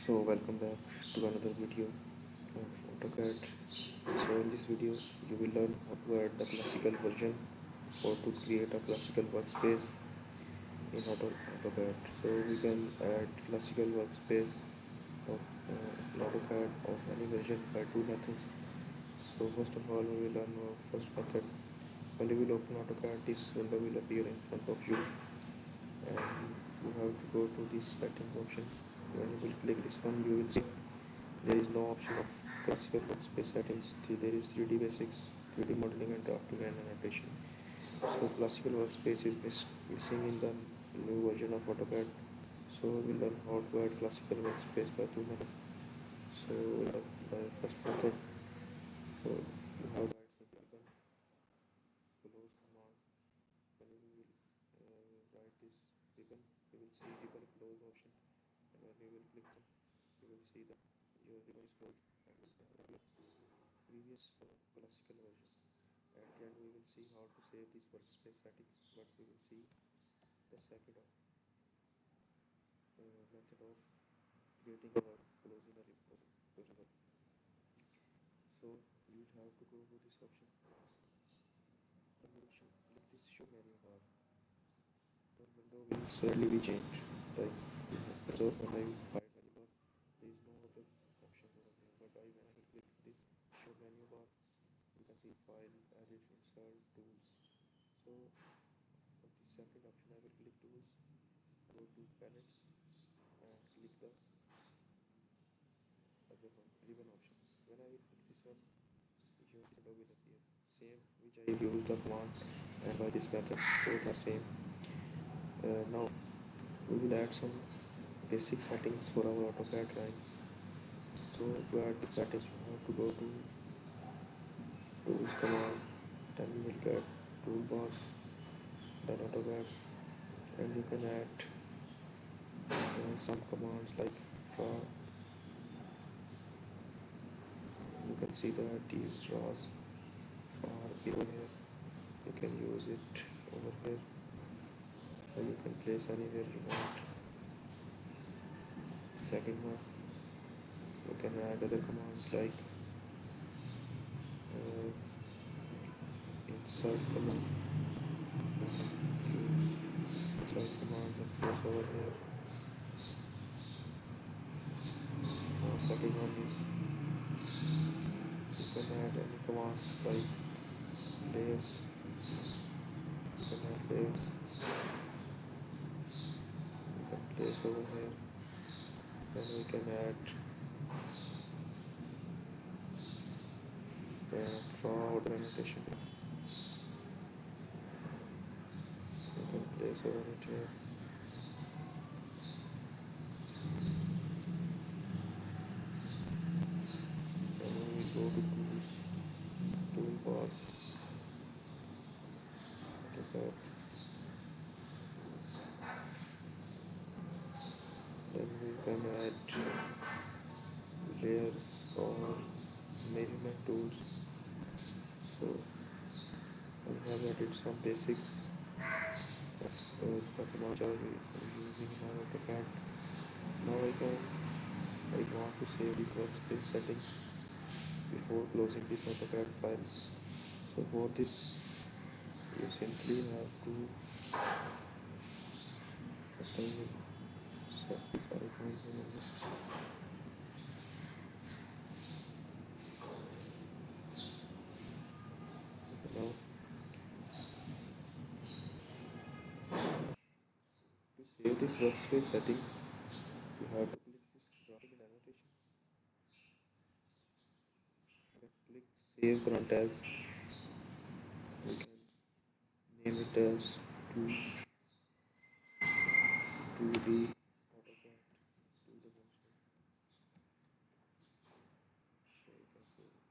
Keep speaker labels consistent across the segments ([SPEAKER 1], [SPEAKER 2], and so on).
[SPEAKER 1] So welcome back to another video of AutoCAD. So in this video you will learn how to add the classical version or to create a classical workspace in AutoCAD. So we can add classical workspace of in AutoCAD of any version by two methods. So first of all we will learn our first method. When you will open AutoCAD, this window will appear in front of you and you have to go to this settings option. When you will click this one, you will see there is no option of classical workspace settings. There is 3D basics, 3D modeling and drafting and annotation. So classical workspace is missing in the new version of AutoCAD. So we'll learn how to add classical workspace by two methods. So by first method, so you have to add simple close command. When you will write this ribbon, you will see ribbon close option, and when you will click them, you will see that your ribbon is closed and previous classical version. At the end we will see how to save this workspace settings, but we will see the second method of creating a work, closing a ribbon. So you will have to go to this option and you should click this show menu bar. The window will suddenly be changed. Like so when I hide menu bar, there is no other options over here. But when I will click this show menu bar, you can see file, edit, insert, tools. So for the second option I will click tools, go to palettes and click the ribbon option. When I will click this one, your window will appear. Same which I used the command and by this method, both are same. Now we will add some basic settings for our AutoCAD drawings. So to add the settings you have to go to tools command, then you will get toolbars, then AutoCAD, and you can add some commands like for you can see that these draws are below here. You can use it over here or you can place anywhere you want. Second one, you can add other commands like insert command. You can use insert commands and place over here. Second one is you can add any commands like layers. You can add layers. You can place over here. Then we can add draw order annotation. You can place over it here. Then we go to tools, toolbars, AutoCAD. Then we can add layers or measurement tools. So I have added some basics of the commands I am using in my AutoCAD. Now I want to save these workspace settings before closing this AutoCAD file. So for this you simply have to first I will set this icons over here. Now to save this workspace settings you have to click this drafting and annotation. You can click save current as. You can name it as 2D AutoCAD 2 dimensional. So you can save it.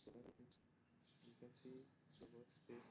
[SPEAKER 1] So you can see the workspace